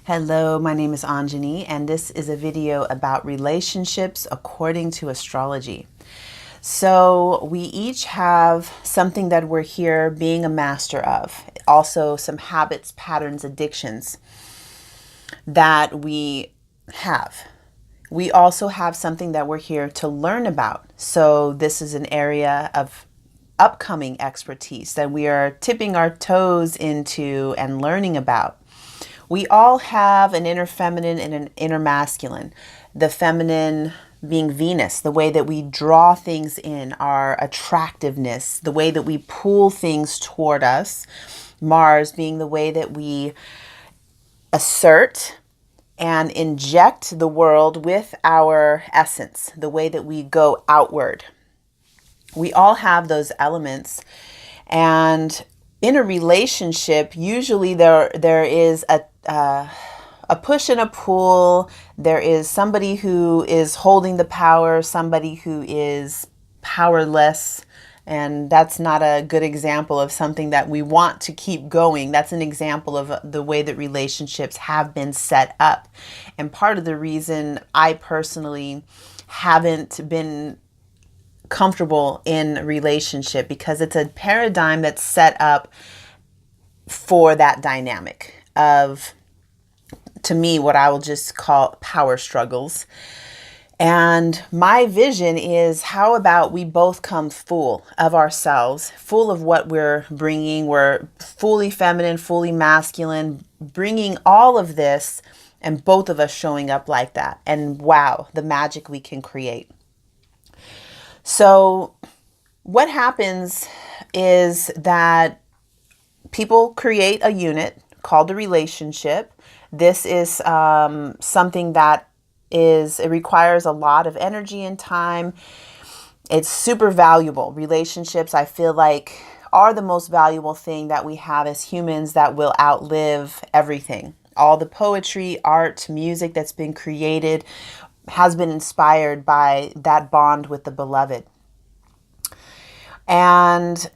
Hello, my name is Anjani, and this is a video about relationships according to astrology. So, we each have something that we're here being a master of, also some habits, patterns, addictions that we have. We also have something that we're here to learn about. So, this is an area of upcoming expertise that we are tipping our toes into and learning about. We all have an inner feminine and an inner masculine. The feminine being Venus, the way that we draw things in, our attractiveness, the way that we pull things toward us. Mars being the way that we assert and inject the world with our essence, the way that we go outward. We all have those elements. And in a relationship, usually there is a push and a pull. There is somebody who is holding the power, somebody who is powerless. And that's not a good example of something that we want to keep going. That's an example of the way that relationships have been set up. And part of the reason I personally haven't been comfortable in a relationship, because it's a paradigm that's set up for that dynamic of, to me, what I will just call power struggles. And my vision is, how about we both come full of ourselves, full of what we're bringing. We're fully feminine, fully masculine, bringing all of this, and both of us showing up like that. And wow, the magic we can create. So what happens is that people create a unit called a relationship. This is something that it requires a lot of energy and time. It's super valuable. Relationships, I feel like, are the most valuable thing that we have as humans, that will outlive everything. All the poetry, art, music that's been created has been inspired by that bond with the beloved. And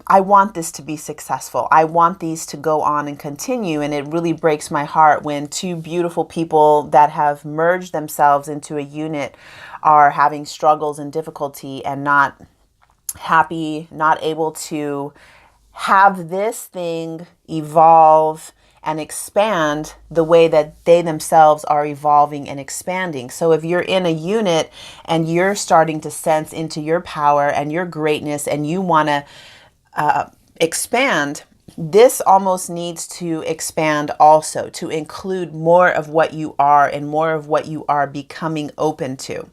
I want this to be successful. I want these to go on and continue. And it really breaks my heart when two beautiful people that have merged themselves into a unit are having struggles and difficulty and not happy, not able to have this thing evolve and expand the way that they themselves are evolving and expanding. So if you're in a unit and you're starting to sense into your power and your greatness and you want to expand, this almost needs to expand also, to include more of what you are and more of what you are becoming open to.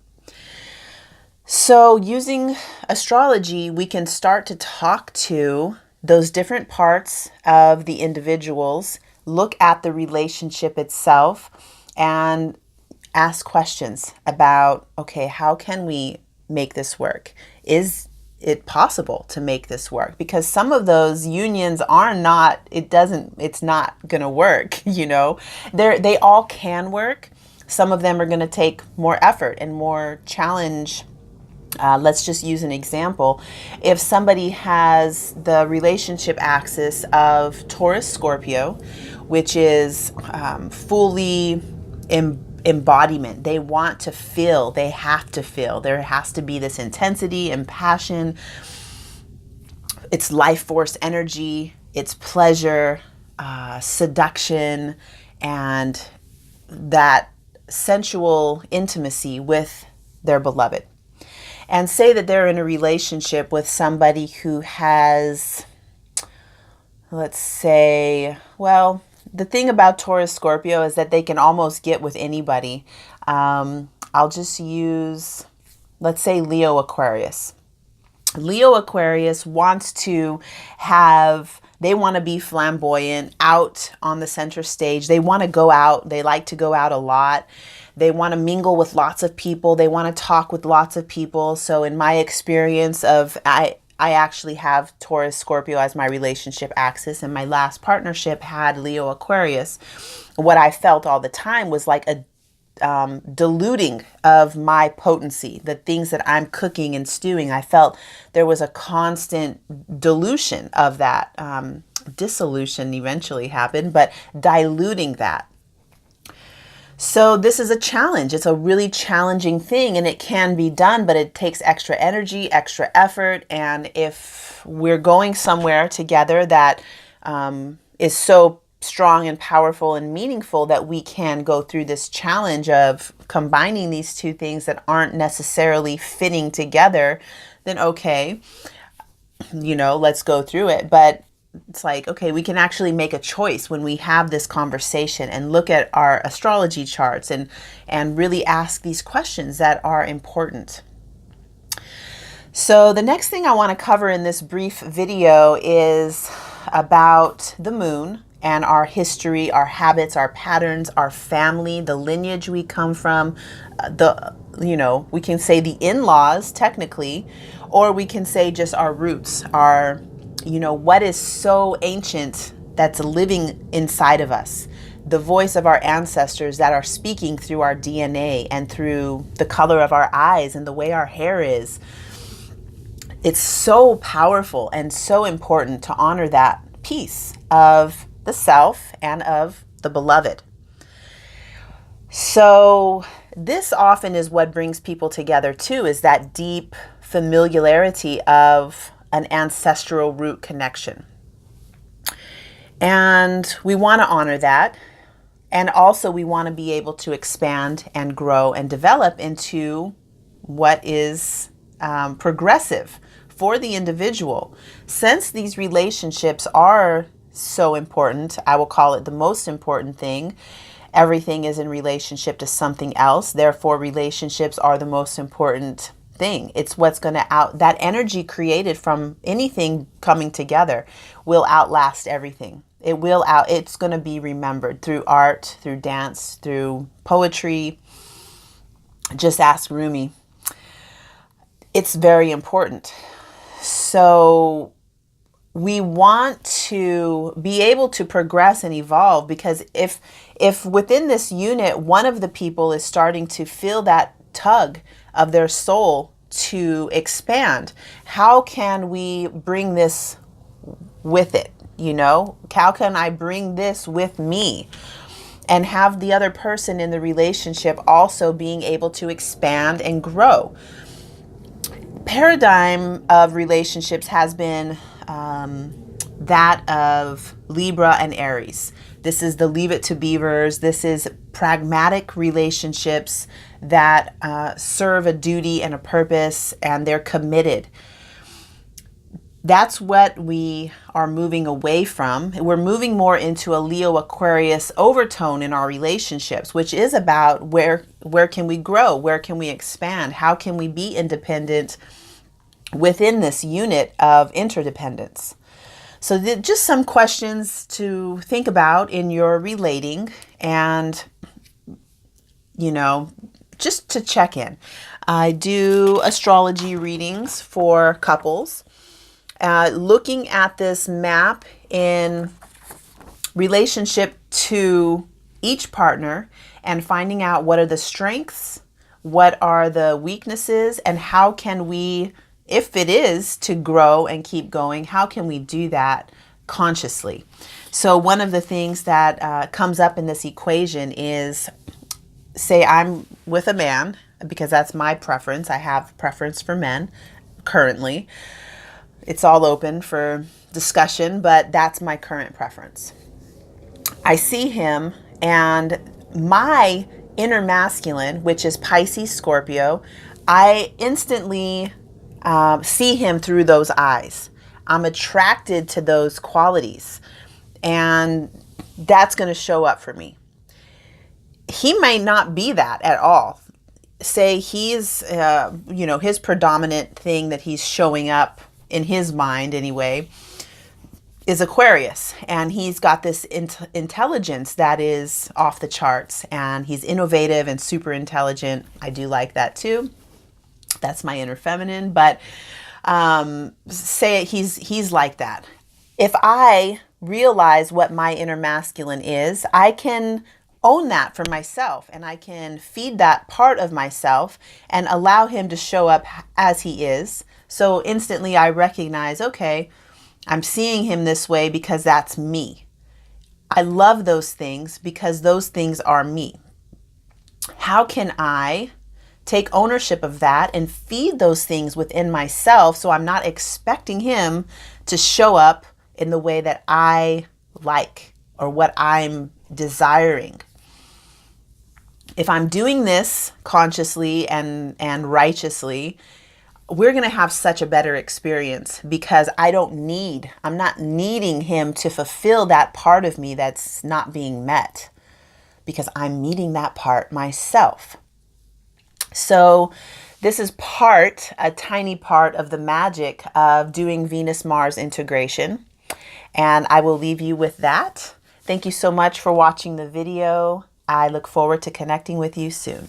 So using astrology, we can start to talk to those different parts of the individuals, look at the relationship itself, and ask questions about, okay, how can we make this work? Is it possible to make this work? Because some of those unions are not, it's not going to work, they all can work. Some of them are going to take more effort and more challenge. Let's just use an example. If somebody has the relationship axis of Taurus Scorpio, which is fully embodiment, they want to feel, they have to feel. There has to be this intensity and passion. It's life force energy, it's pleasure, seduction, and that sensual intimacy with their beloved. And say that they're in a relationship with somebody who has, let's say, well, the thing about Taurus Scorpio is that they can almost get with anybody. I'll just use, let's say, Leo Aquarius. Leo Aquarius wants to they want to be flamboyant, out on the center stage. They want to go out. They like to go out a lot. They want to mingle with lots of people. They want to talk with lots of people. So in my experience I actually have Taurus Scorpio as my relationship axis, and my last partnership had Leo Aquarius. What I felt all the time was like a diluting of my potency, the things that I'm cooking and stewing. I felt there was a constant dilution of that. Dissolution eventually happened, but diluting that. So this is a challenge. It's a really challenging thing, and it can be done, but it takes extra energy, extra effort. And if we're going somewhere together that is so strong and powerful and meaningful that we can go through this challenge of combining these two things that aren't necessarily fitting together, then okay, let's go through it. But it's like, okay, we can actually make a choice when we have this conversation and look at our astrology charts and really ask these questions that are important. So the next thing I want to cover in this brief video is about the moon and our history, our habits, our patterns, our family, the lineage we come from, we can say the in-laws technically, or we can say just our roots, our what is so ancient that's living inside of us, the voice of our ancestors that are speaking through our DNA and through the color of our eyes and the way our hair is. It's so powerful and so important to honor that piece of the self and of the beloved. So this often is what brings people together too, is that deep familiarity of an ancestral root connection. And we want to honor that. And also we want to be able to expand and grow and develop into what is progressive for the individual. Since these relationships are so important, I will call it the most important thing. Everything is in relationship to something else. Therefore, relationships are the most important thing. It's what's going to that energy created from anything coming together will outlast everything. It's going to be remembered through art, through dance, through poetry. Just ask Rumi. It's very important. So we want to be able to progress and evolve, because if within this unit, one of the people is starting to feel that tug of their soul to expand, how can we bring this with it? How can I bring this with me and have the other person in the relationship also being able to expand and grow? Paradigm of relationships has been that of Libra and Aries. This is the Leave It to Beavers. This is pragmatic relationships that serve a duty and a purpose, and they're committed. That's what we are moving away from. We're moving more into a Leo Aquarius overtone in our relationships, which is about where can we grow? Where can we expand? How can we be independent within this unit of interdependence? So just some questions to think about in your relating, and, just to check in. I do astrology readings for couples. Looking at this map in relationship to each partner and finding out what are the strengths, what are the weaknesses, and how can we, if it is to grow and keep going, how can we do that consciously? So one of the things that comes up in this equation is, say I'm with a man, because that's my preference. I have preference for men currently. It's all open for discussion, but that's my current preference. I see him, and my inner masculine, which is Pisces, Scorpio, I instantly see him through those eyes. I'm attracted to those qualities, and that's going to show up for me. He might not be that at all. Say he's, his predominant thing that he's showing up in his mind anyway is Aquarius, and he's got this intelligence that is off the charts, and he's innovative and super intelligent. I do like that too. That's my inner feminine, but say he's like that. If I realize what my inner masculine is, I can own that for myself, and I can feed that part of myself and allow him to show up as he is. So instantly I recognize, okay, I'm seeing him this way because that's me. I love those things because those things are me. how can I take ownership of that and feed those things within myself so I'm not expecting him to show up in the way that I like or what I'm desiring. If I'm doing this consciously and righteously, we're going to have such a better experience because I'm not needing him to fulfill that part of me that's not being met, because I'm meeting that part myself. So this is a tiny part of the magic of doing Venus-Mars integration. And I will leave you with that. Thank you so much for watching the video. I look forward to connecting with you soon.